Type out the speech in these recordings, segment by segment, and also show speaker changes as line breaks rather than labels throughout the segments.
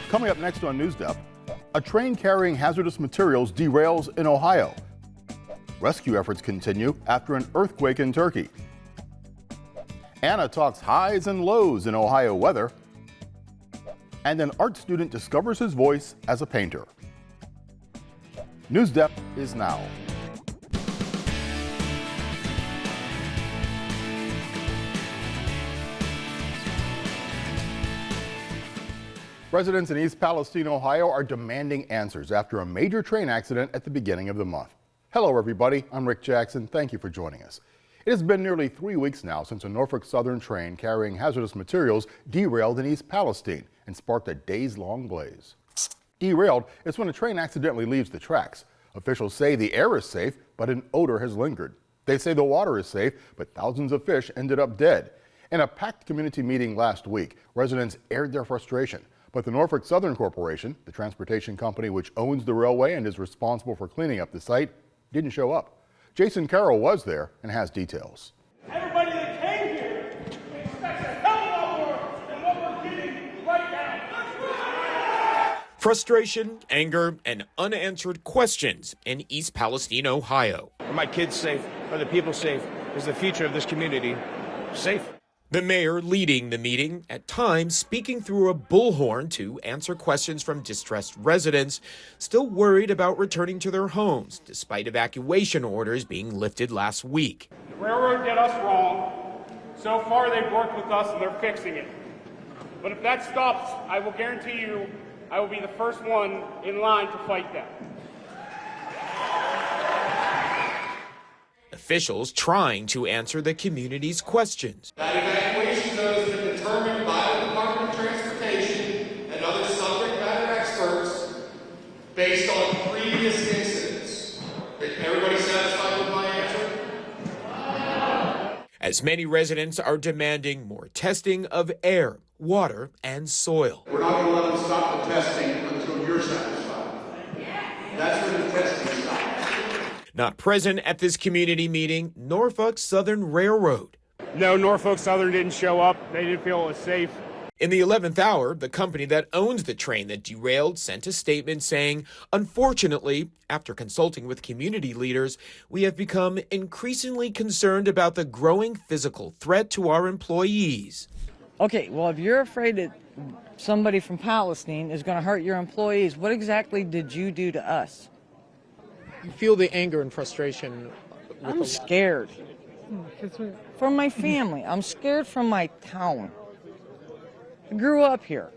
Coming up next on NewsDepth, a train carrying hazardous materials derails in Ohio. Rescue efforts continue after an earthquake in Turkey. Anna talks highs and lows in Ohio weather. And an art student discovers his voice as a painter. NewsDepth is now. Residents in East Palestine, Ohio are demanding answers after a major train accident at the beginning of the month. Hello, everybody. I'm Rick Jackson. Thank you for joining us. It has been nearly 3 weeks now since a Norfolk Southern train carrying hazardous materials derailed in East Palestine and sparked a days-long blaze. Derailed is when a train accidentally leaves the tracks. Officials say the air is safe, but an odor has lingered. They say the water is safe, but thousands of fish ended up dead. In a packed community meeting last week, residents aired their frustration. But the Norfolk Southern Corporation, the transportation company which owns the railway and is responsible for cleaning up the site, didn't show up. Jason Carroll was there and has details.
Everybody that came here expects a hell of a lot more than what we're getting right now.
Frustration, anger, and unanswered questions in East Palestine, Ohio.
Are my kids safe? Are the people safe? Is the future of this community safe?
The mayor leading the meeting, at times speaking through a bullhorn to answer questions from distressed residents, still worried about returning to their homes, despite evacuation orders being lifted last week.
The railroad did us wrong. So far, they've worked with us and they're fixing it. But if that stops, I will guarantee you I will be the first one in line to fight that.
Officials trying to answer the community's questions.
That evacuation zone has been determined by the Department of Transportation and other subject matter experts based on previous incidents. Everybody satisfied with my answer?
As many residents are demanding more testing of air, water, and soil.
We're not going to let them stop the testing until you're satisfied. That's when the testing stops.
Not present at this community meeting, Norfolk Southern Railroad.
No, Norfolk Southern didn't show up. They didn't feel it was safe.
In the 11th hour, the company that owns the train that derailed sent a statement saying, unfortunately, after consulting with community leaders, we have become increasingly concerned about the growing physical threat to our employees.
Okay, well, if you're afraid that somebody from Palestine is going to hurt your employees, what exactly did you do to us?
You feel the anger and frustration.
I'm scared for my family. I'm scared from my town. I grew up here.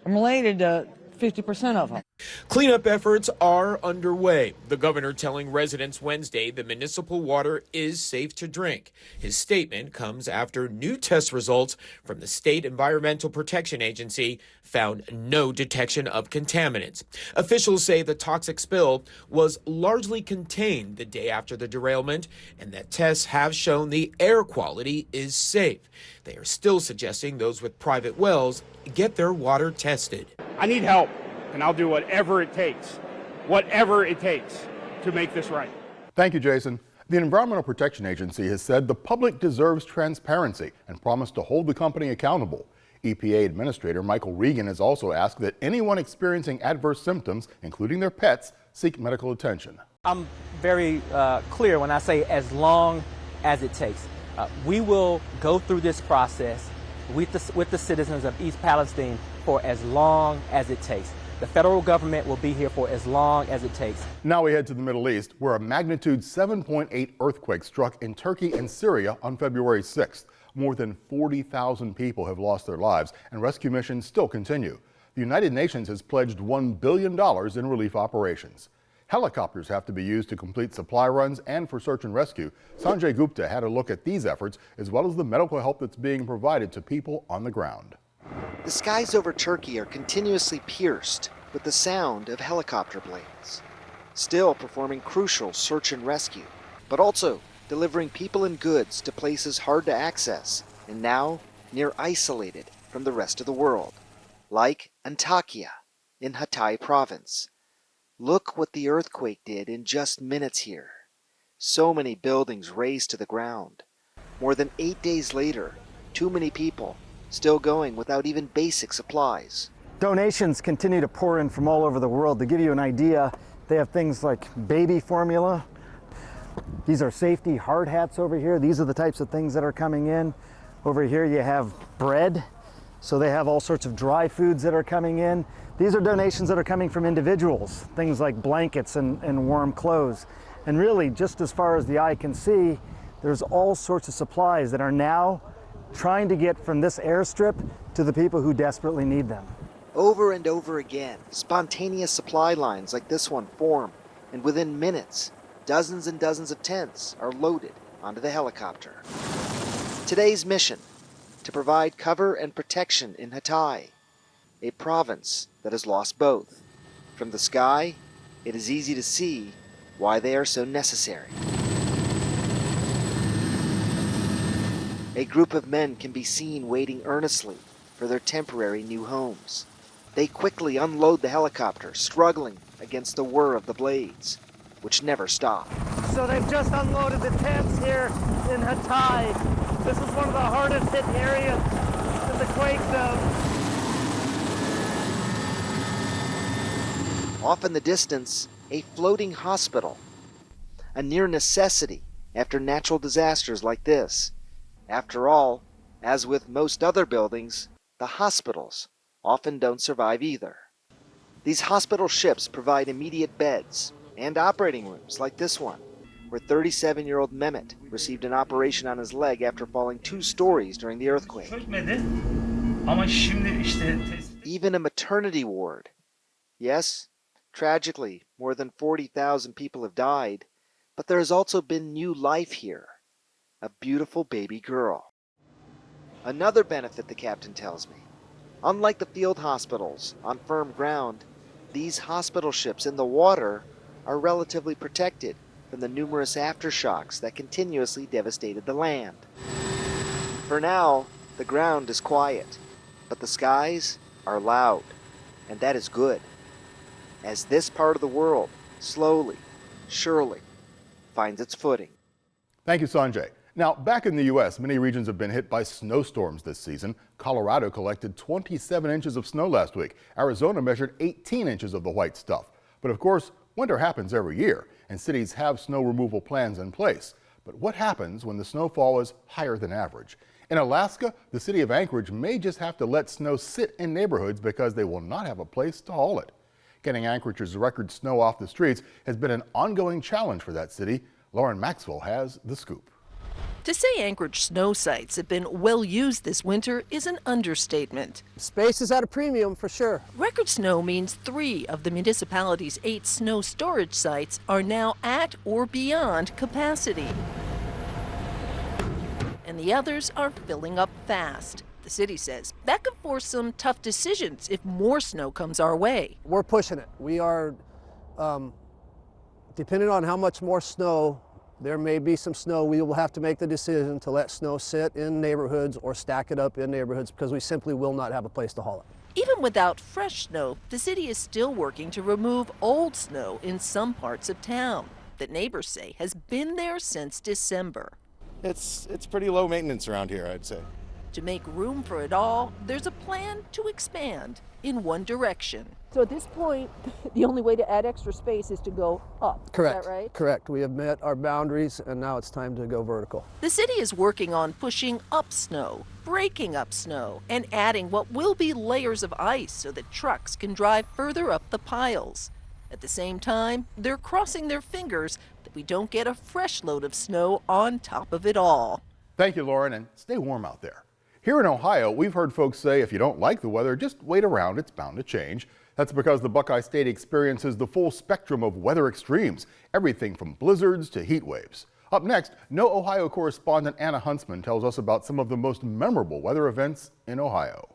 I'm related to 50% of them.
Cleanup efforts are underway. The governor telling residents Wednesday the municipal water is safe to drink. His statement comes after new test results from the State Environmental Protection Agency found no detection of contaminants. Officials say the toxic spill was largely contained the day after the derailment and that tests have shown the air quality is safe. They are still suggesting those with private wells get their water tested.
I need help, and I'll do whatever it takes to make this right.
Thank you, Jason. The Environmental Protection Agency has said the public deserves transparency and promised to hold the company accountable. EPA Administrator Michael Regan has also asked that anyone experiencing adverse symptoms, including their pets, seek medical attention.
I'm very clear when I say as long as it takes. We will go through this process with the citizens of East Palestine for as long as it takes. The federal government will be here for as long as it takes.
Now we head to the Middle East, where a magnitude 7.8 earthquake struck in Turkey and Syria on February 6th. More than 40,000 people have lost their lives, and rescue missions still continue. The United Nations has pledged $1 billion in relief operations. Helicopters have to be used to complete supply runs and for search and rescue. Sanjay Gupta had a look at these efforts, as well as the medical help that's being provided to people on the ground.
The skies over Turkey are continuously pierced with the sound of helicopter blades, still performing crucial search and rescue, but also delivering people and goods to places hard to access and now near isolated from the rest of the world, like Antakya in Hatay province. Look what the earthquake did in just minutes here. So many buildings razed to the ground. More than 8 days later, too many people still going without even basic supplies.
Donations continue to pour in from all over the world. To give you an idea, they have things like baby formula. These are safety hard hats over here. These are the types of things that are coming in. Over here you have bread. So they have all sorts of dry foods that are coming in. These are donations that are coming from individuals, things like blankets and warm clothes. And really, just as far as the eye can see, there's all sorts of supplies that are now trying to get from this airstrip to the people who desperately need them.
Over and over again, spontaneous supply lines like this one form, and within minutes, dozens and dozens of tents are loaded onto the helicopter. Today's mission: to provide cover and protection in Hatay, a province that has lost both. From the sky, it is easy to see why they are so necessary. A group of men can be seen waiting earnestly for their temporary new homes. They quickly unload the helicopter, struggling against the whir of the blades, which never stop.
So they've just unloaded the tents here in Hatay. This is one of the hardest hit areas in the quake zone.
Off in the distance, a floating hospital, a near necessity after natural disasters like this. After all, as with most other buildings, the hospitals often don't survive either. These hospital ships provide immediate beds and operating rooms like this one, where 37-year-old Mehmet received an operation on his leg after falling 2 stories during the earthquake. Even a maternity ward. Yes, tragically, more than 40,000 people have died, but there has also been new life here. A beautiful baby girl. Another benefit, the captain tells me: unlike the field hospitals on firm ground, these hospital ships in the water are relatively protected from the numerous aftershocks that continuously devastated the land. For now, the ground is quiet, but the skies are loud, and that is good, as this part of the world slowly, surely finds its footing.
Thank you, Sanjay. Now, back in the U.S., many regions have been hit by snowstorms this season. Colorado collected 27 inches of snow last week. Arizona measured 18 inches of the white stuff. But of course, winter happens every year, and cities have snow removal plans in place. But what happens when the snowfall is higher than average? In Alaska, the city of Anchorage may just have to let snow sit in neighborhoods because they will not have a place to haul it. Getting Anchorage's record snow off the streets has been an ongoing challenge for that city. Lauren Maxwell has the scoop.
To say Anchorage snow sites have been well used this winter is an understatement.
Space is at a premium for sure.
Record snow means 3 of the municipality's 8 snow storage sites are now at or beyond capacity. And the others are filling up fast. The city says that could force some tough decisions if more snow comes our way.
We're pushing it. We are, depending on how much more snow, there may be some snow. We will have to make the decision to let snow sit in neighborhoods or stack it up in neighborhoods because we simply will not have a place to haul it.
Even without fresh snow, the city is still working to remove old snow in some parts of town that neighbors say has been there since December.
It's pretty low maintenance around here, I'd say.
To make room for it all, there's a plan to expand in one direction.
So at this point, the only way to add extra space is to go up.
Correct.
Is that right?
Correct. We have met our boundaries, and now it's time to go vertical.
The city is working on pushing up snow, breaking up snow, and adding what will be layers of ice so that trucks can drive further up the piles. At the same time, they're crossing their fingers that we don't get a fresh load of snow on top of it all.
Thank you, Lauren, and stay warm out there. Here in Ohio, we've heard folks say if you don't like the weather, just wait around, it's bound to change. That's because the Buckeye State experiences the full spectrum of weather extremes, everything from blizzards to heat waves. Up next, No Ohio correspondent Anna Huntsman tells us about some of the most memorable weather events in Ohio.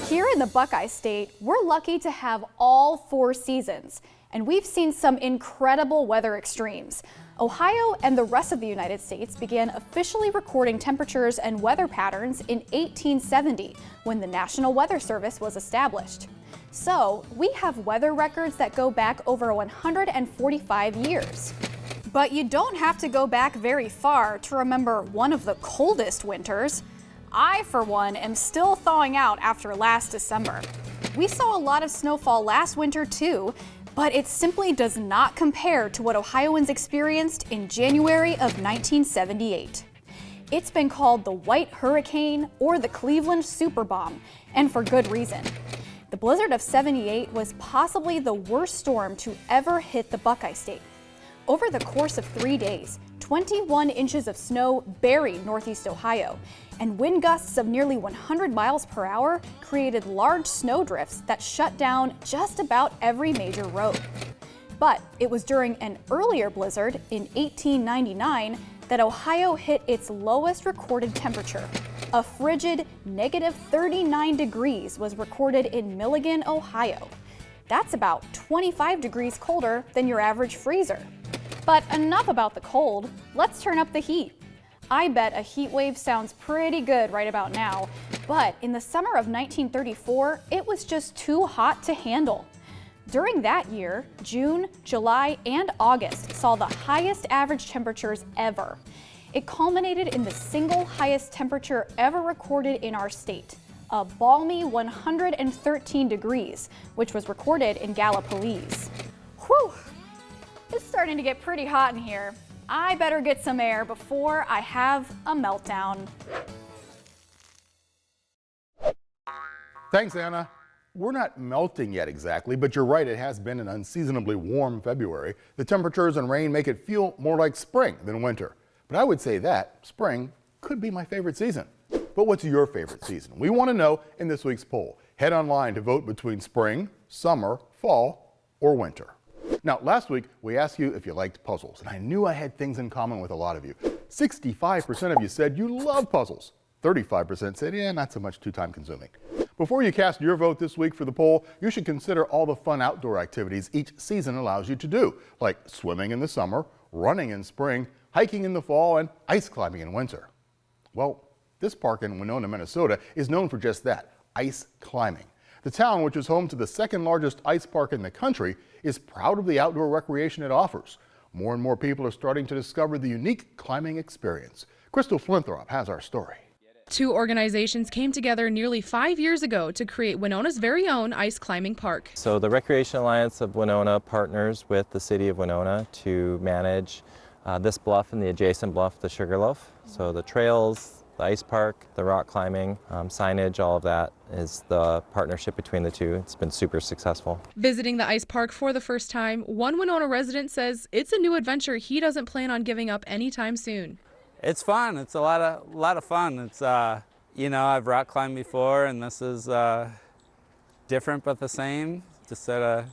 Here in the Buckeye State, we're lucky to have all 4 seasons, and we've seen some incredible weather extremes. Ohio and the rest of the United States began officially recording temperatures and weather patterns in 1870, when the National Weather Service was established. So, we have weather records that go back over 145 years. But you don't have to go back very far to remember one of the coldest winters. I, for one, am still thawing out after last December. We saw a lot of snowfall last winter too, but it simply does not compare to what Ohioans experienced in January of 1978. It's been called the White Hurricane or the Cleveland Superbomb, and for good reason. The blizzard of '78 was possibly the worst storm to ever hit the Buckeye State. Over the course of 3 days, 21 inches of snow buried northeast Ohio, and wind gusts of nearly 100 miles per hour created large snowdrifts that shut down just about every major road. But it was during an earlier blizzard in 1899 that Ohio hit its lowest recorded temperature. A frigid -39 degrees was recorded in Milligan, Ohio. That's about 25 degrees colder than your average freezer. But enough about the cold, let's turn up the heat. I bet a heat wave sounds pretty good right about now, but in the summer of 1934, it was just too hot to handle. During that year, June, July, and August saw the highest average temperatures ever. It culminated in the single highest temperature ever recorded in our state, a balmy 113 degrees, which was recorded in Gallipolis. Whew, it's starting to get pretty hot in here. I better get some air before I have a meltdown.
Thanks, Anna. We're not melting yet exactly, but you're right, it has been an unseasonably warm February. The temperatures and rain make it feel more like spring than winter. But I would say that spring could be my favorite season. But what's your favorite season? We want to know in this week's poll. Head online to vote between spring, summer, fall, or winter. Now, last week, we asked you if you liked puzzles, and I knew I had things in common with a lot of you. 65% of you said you love puzzles. 35% said, yeah, not so much, too time consuming. Before you cast your vote this week for the poll, you should consider all the fun outdoor activities each season allows you to do, like swimming in the summer, running in spring, hiking in the fall, and ice climbing in winter. Well, this park in Winona, Minnesota is known for just that, ice climbing. The town, which is home to the second largest ice park in the country, is proud of the outdoor recreation it offers. More and more people are starting to discover the unique climbing experience. Crystal Flinthrop has our story.
Two organizations came together nearly 5 years ago to create Winona's very own ice climbing park.
So the Recreation Alliance of Winona partners with the city of Winona to manage this bluff and the adjacent bluff, the Sugarloaf. So the trails, the ice park, the rock climbing, signage, all of that is the partnership between the two. It's been super successful.
Visiting the ice park for the first time, one Winona resident says it's a new adventure he doesn't plan on giving up anytime soon.
It's fun. It's a lot of fun. It's you know, I've rock climbed before, and this is different but the same. Just sort of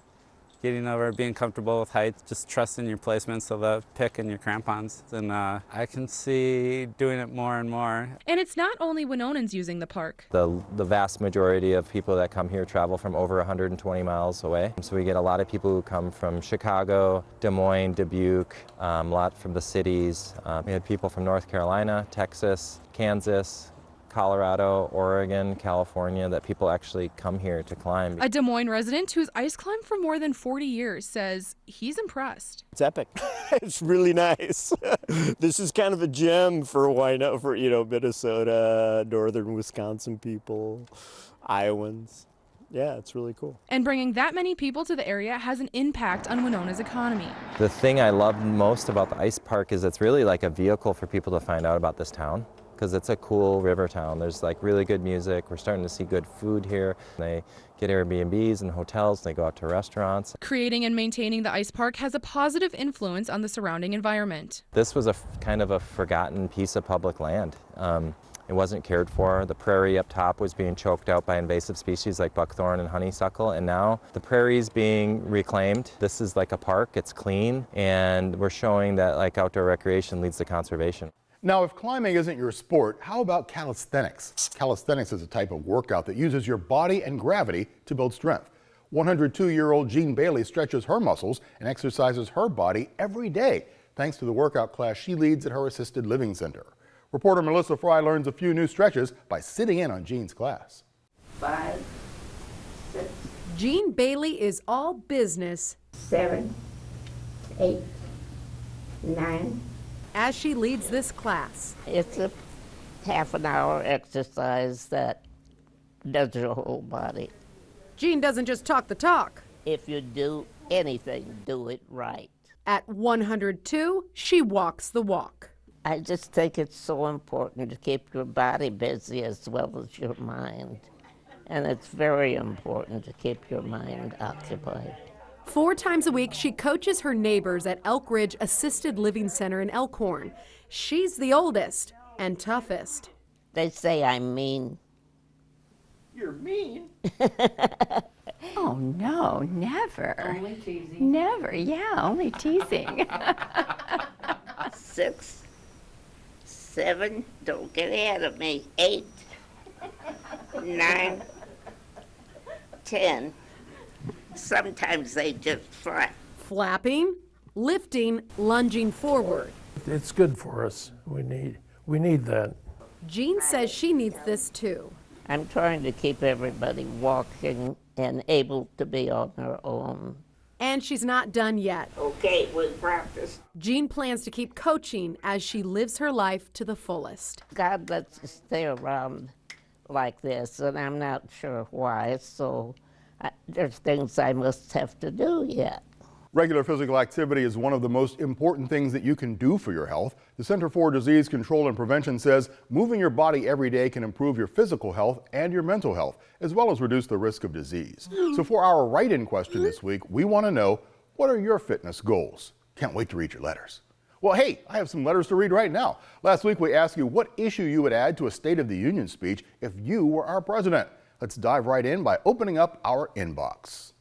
getting over being comfortable with heights, just trusting your placements of the pick and your crampons. And I can see doing it more and more.
And it's not only Winonans using the park.
The vast majority of people that come here travel from over 120 miles away. So we get a lot of people who come from Chicago, Des Moines, Dubuque, a lot from the cities. We had people from North Carolina, Texas, Kansas, Colorado, Oregon, California, that people actually come here to climb.
A Des Moines resident who's ice climbed for more than 40 years says he's impressed.
It's epic. It's really nice. This is kind of a gem for Minnesota, northern Wisconsin people, Iowans. Yeah, it's really cool.
And bringing that many people to the area has an impact on Winona's economy.
The thing I love most about the ice park is it's really like a vehicle for people to find out about this town, because it's a cool river town. There's like really good music. We're starting to see good food here. They get Airbnbs and hotels. They go out to restaurants.
Creating and maintaining the ice park has a positive influence on the surrounding environment.
This was a kind of a forgotten piece of public land. It wasn't cared for. The prairie up top was being choked out by invasive species like buckthorn and honeysuckle, and now the prairie's being reclaimed. This is like a park. It's clean, and we're showing that like outdoor recreation leads to conservation.
Now, if climbing isn't your sport, how about calisthenics? Calisthenics is a type of workout that uses your body and gravity to build strength. 102-year-old Jean Bailey stretches her muscles and exercises her body every day, thanks to the workout class she leads at her assisted living center. Reporter Melissa Fry learns a few new stretches by sitting in on Jean's class.
5, 6.
Jean Bailey is all business.
7, 8, 9.
As she leads this class,
It's a half an hour exercise that does your whole body.
Jean doesn't just talk the talk.
If you do anything, do it right.
At 102, she walks the walk.
I just think it's so important to keep your body busy as well as your mind. And it's very important to keep your mind occupied.
4 times a week, she coaches her neighbors at Elk Ridge Assisted Living Center in Elkhorn. She's the oldest and toughest.
They say I'm mean.
You're mean?
Oh, no, never.
Only teasing.
Never, yeah, only teasing.
6, 7, don't get ahead of me. 8, 9, 10. Sometimes they just flap.
Flapping, lifting, lunging forward.
It's good for us. We need that.
Jean says she needs this too.
I'm trying to keep everybody walking and able to be on their own.
And she's not done yet.
Okay, we'll practice.
Jean plans to keep coaching as she lives her life to the fullest.
God lets us stay around like this, and I'm not sure why, so there's things I must have to do yet.
Regular physical activity is one of the most important things that you can do for your health. The Center for Disease Control and Prevention says moving your body every day can improve your physical health and your mental health, as well as reduce the risk of disease. So for our write-in question this week, we want to know, what are your fitness goals? Can't wait to read your letters. Well, hey, I have some letters to read right now. Last week we asked you what issue you would add to a State of the Union speech if you were our president. Let's dive right in by opening up our inbox.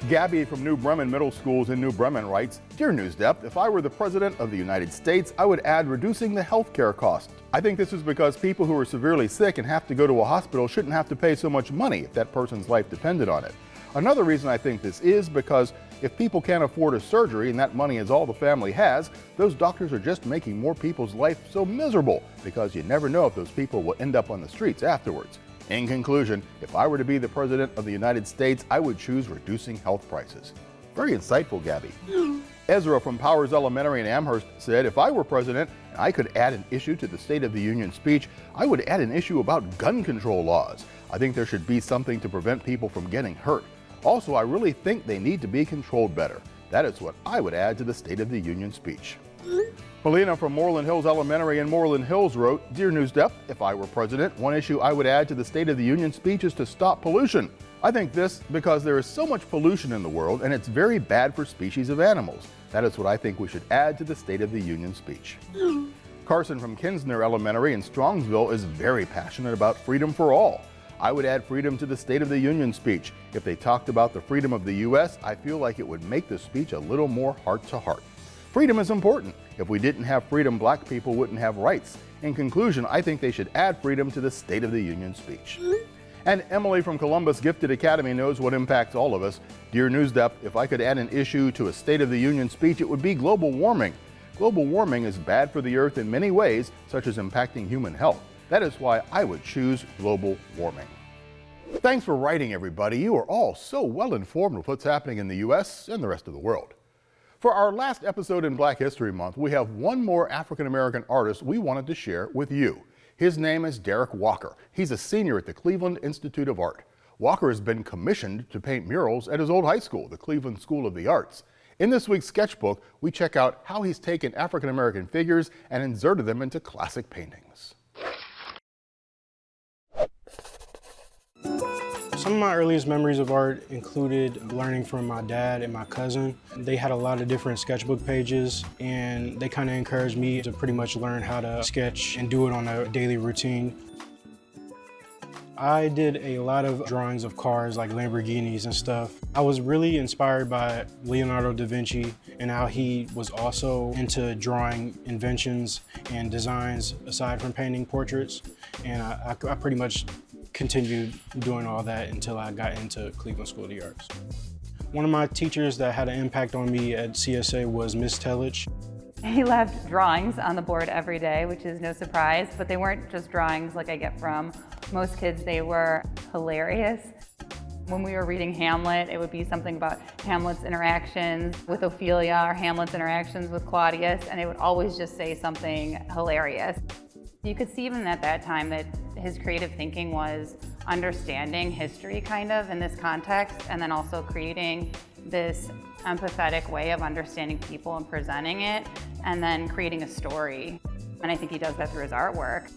Gabby from New Bremen Middle Schools in New Bremen writes, Dear NewsDepth, if I were the President of the United States, I would add reducing the health care cost. I think this is because people who are severely sick and have to go to a hospital shouldn't have to pay so much money if that person's life depended on it. Another reason I think this is because if people can't afford a surgery and that money is all the family has, those doctors are just making more people's life so miserable because you never know if those people will end up on the streets afterwards. In conclusion, if I were to be the President of the United States, I would choose reducing health prices. Very insightful, Gabby. Ezra from Powers Elementary in Amherst said, if I were president and I could add an issue to the State of the Union speech, I would add an issue about gun control laws. I think there should be something to prevent people from getting hurt. Also, I really think they need to be controlled better. That is what I would add to the State of the Union speech. Melina from Moreland Hills Elementary in Moreland Hills wrote, Dear NewsDepth, if I were president, one issue I would add to the State of the Union speech is to stop pollution. I think this because there is so much pollution in the world and it's very bad for species of animals. That is what I think we should add to the State of the Union speech. Carson from Kinsner Elementary in Strongsville is very passionate about freedom for all. I would add freedom to the State of the Union speech. If they talked about the freedom of the U.S., I feel like it would make the speech a little more heart-to-heart. Freedom is important. If we didn't have freedom, black people wouldn't have rights. In conclusion, I think they should add freedom to the State of the Union speech. And Emily from Columbus Gifted Academy knows what impacts all of us. Dear NewsDepth, if I could add an issue to a State of the Union speech, it would be global warming. Global warming is bad for the earth in many ways, such as impacting human health. That is why I would choose global warming. Thanks for writing, everybody. You are all so well informed with what's happening in the U.S. and the rest of the world. For our last episode in Black History Month, we have one more African-American artist we wanted to share with you. His name is Derek Walker. He's a senior at the Cleveland Institute of Art. Walker has been commissioned to paint murals at his old high school, the Cleveland School of the Arts. In this week's Sketchbook, we check out how he's taken African-American figures and inserted them into classic paintings.
Some of my earliest memories of art included learning from my dad and my cousin. They had a lot of different sketchbook pages, and they kind of encouraged me to pretty much learn how to sketch and do it on a daily routine. I did a lot of drawings of cars like Lamborghinis and stuff. I was really inspired by Leonardo da Vinci and how he was also into drawing inventions and designs aside from painting portraits. And I pretty much continued doing all that until I got into Cleveland School of the Arts. One of my teachers that had an impact on me at CSA was Miss Tellich.
He left drawings on the board every day, which is no surprise, but they weren't just drawings like I get from most kids. They were hilarious. When we were reading Hamlet, it would be something about Hamlet's interactions with Ophelia or Hamlet's interactions with Claudius, and it would always just say something hilarious. You could see even at that time that his creative thinking was understanding history kind of in this context, and then also creating this empathetic way of understanding people and presenting it, and then creating a story. And I think he does that through his artwork.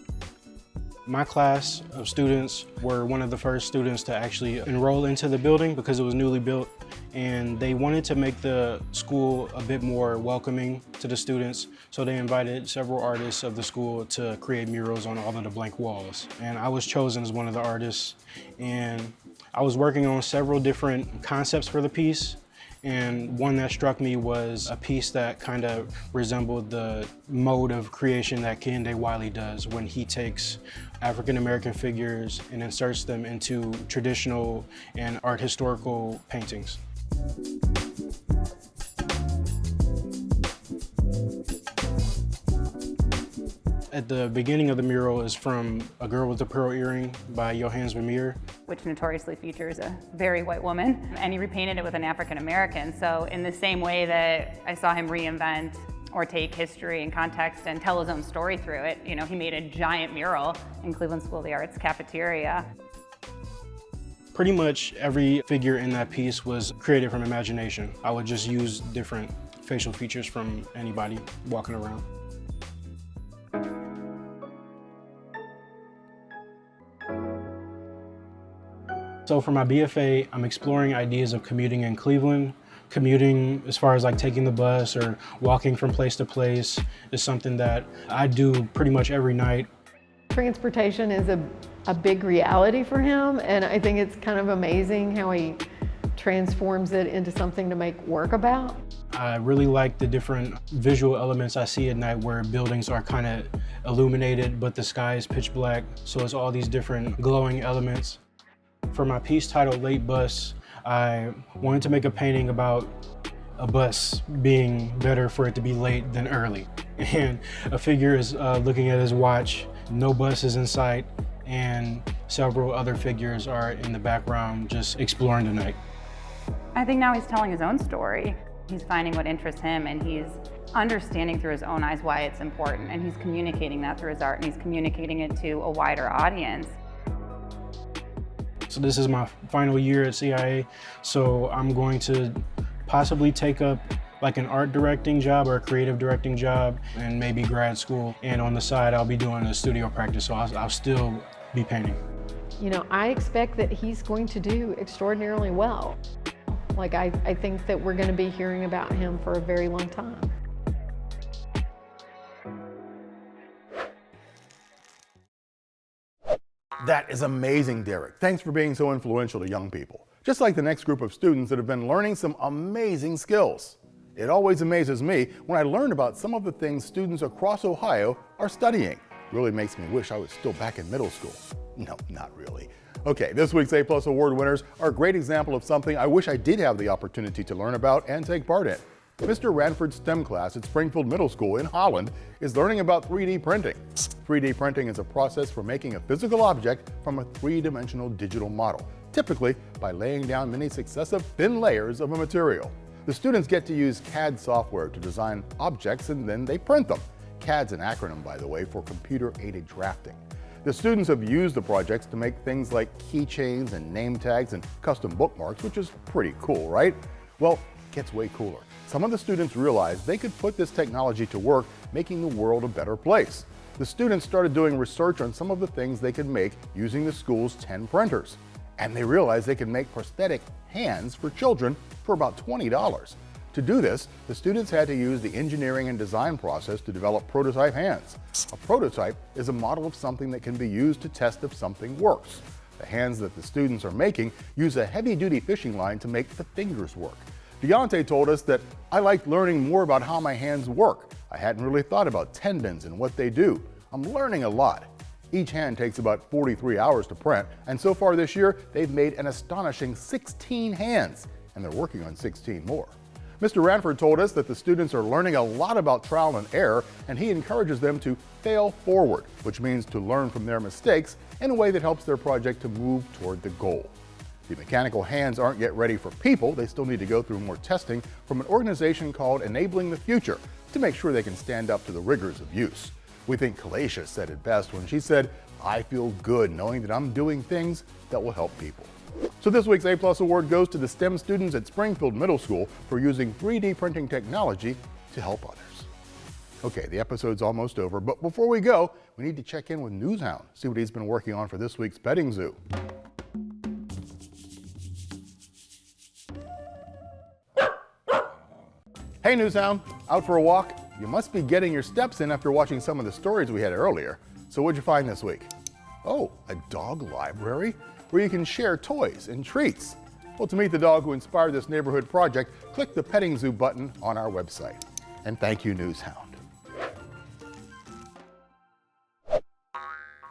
My class of students were one of the first students to actually enroll into the building because it was newly built, and they wanted to make the school a bit more welcoming to the students, so they invited several artists of the school to create murals on all of the blank walls. And I was chosen as one of the artists, and I was working on several different concepts for the piece. And one that struck me was a piece that kind of resembled the mode of creation that Kehinde Wiley does when he takes African-American figures and inserts them into traditional and art historical paintings. At the beginning of the mural is from A Girl with a Pearl Earring by Johannes Vermeer,
which notoriously features a very white woman, and he repainted it with an African American. So in the same way that I saw him reinvent or take history and context and tell his own story through it, you know, he made a giant mural in Cleveland School of the Arts cafeteria.
Pretty much every figure in that piece was created from imagination. I would just use different facial features from anybody walking around. So for my BFA, I'm exploring ideas of commuting in Cleveland. Commuting, as far as like taking the bus or walking from place to place, is something that I do pretty much every night.
Transportation is a big reality for him, and I think it's kind of amazing how he transforms it into something to make work about.
I really like the different visual elements I see at night where buildings are kind of illuminated, but the sky is pitch black, so it's all these different glowing elements. For my piece titled Late Bus, I wanted to make a painting about a bus being better for it to be late than early. And a figure is looking at his watch, no bus is in sight, and several other figures are in the background just exploring the night.
I think now he's telling his own story. He's finding what interests him, and he's understanding through his own eyes why it's important, and he's communicating that through his art, and he's communicating it to a wider audience.
So this is my final year at CIA, so I'm going to possibly take up like an art directing job or a creative directing job and maybe grad school. And on the side, I'll be doing a studio practice, so I'll still be painting.
You know, I expect that he's going to do extraordinarily well. Like, I think that we're going to be hearing about him for a very long time.
That is amazing, Derek. Thanks for being so influential to young people. Just like the next group of students that have been learning some amazing skills. It always amazes me when I learn about some of the things students across Ohio are studying. Really makes me wish I was still back in middle school. No, not really. Okay, this week's A+ award winners are a great example of something I wish I did have the opportunity to learn about and take part in. Mr. Ranford's STEM class at Springfield Middle School in Holland is learning about 3D printing. 3D printing is a process for making a physical object from a three-dimensional digital model, typically by laying down many successive thin layers of a material. The students get to use CAD software to design objects and then they print them. CAD's an acronym, by the way, for computer-aided drafting. The students have used the projects to make things like keychains and name tags and custom bookmarks, which is pretty cool, right? Well, it gets way cooler. Some of the students realized they could put this technology to work, making the world a better place. The students started doing research on some of the things they could make using the school's 10 printers. And they realized they could make prosthetic hands for children for about $20. To do this, the students had to use the engineering and design process to develop prototype hands. A prototype is a model of something that can be used to test if something works. The hands that the students are making use a heavy-duty fishing line to make the fingers work. Deontay told us that I liked learning more about how my hands work. I hadn't really thought about tendons and what they do. I'm learning a lot. Each hand takes about 43 hours to print, and so far this year, they've made an astonishing 16 hands, and they're working on 16 more. Mr. Ranford told us that the students are learning a lot about trial and error, and he encourages them to fail forward, which means to learn from their mistakes in a way that helps their project to move toward the goal. The mechanical hands aren't yet ready for people. They still need to go through more testing from an organization called Enabling the Future to make sure they can stand up to the rigors of use. We think Kalacia said it best when she said, "I feel good knowing that I'm doing things that will help people." So this week's A+ award goes to the STEM students at Springfield Middle School for using 3D printing technology to help others. Okay, the episode's almost over, but before we go, we need to check in with Hound, see what he's been working on for this week's petting zoo. Hey Hound, out for a walk? You must be getting your steps in after watching some of the stories we had earlier. So what'd you find this week? Oh, a dog library where you can share toys and treats. Well, to meet the dog who inspired this neighborhood project, click the petting zoo button on our website. And thank you, Hound.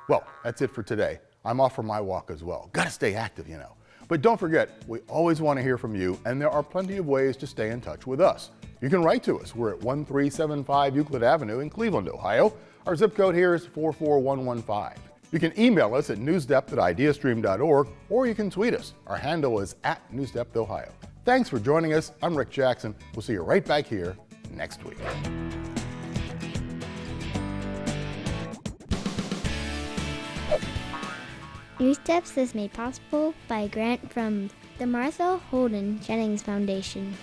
Well, that's it for today. I'm off for my walk as well. Gotta stay active, you know. But don't forget, we always want to hear from you, and there are plenty of ways to stay in touch with us. You can write to us. We're at 1375 Euclid Avenue in Cleveland, Ohio. Our zip code here is 44115. You can email us at newsdepth@ideastream.org, or you can tweet us. Our handle is @NewsDepthOhio. Thanks for joining us. I'm Rick Jackson. We'll see you right back here next week.
NewsDepth is made possible by a grant from the Martha Holden Jennings Foundation.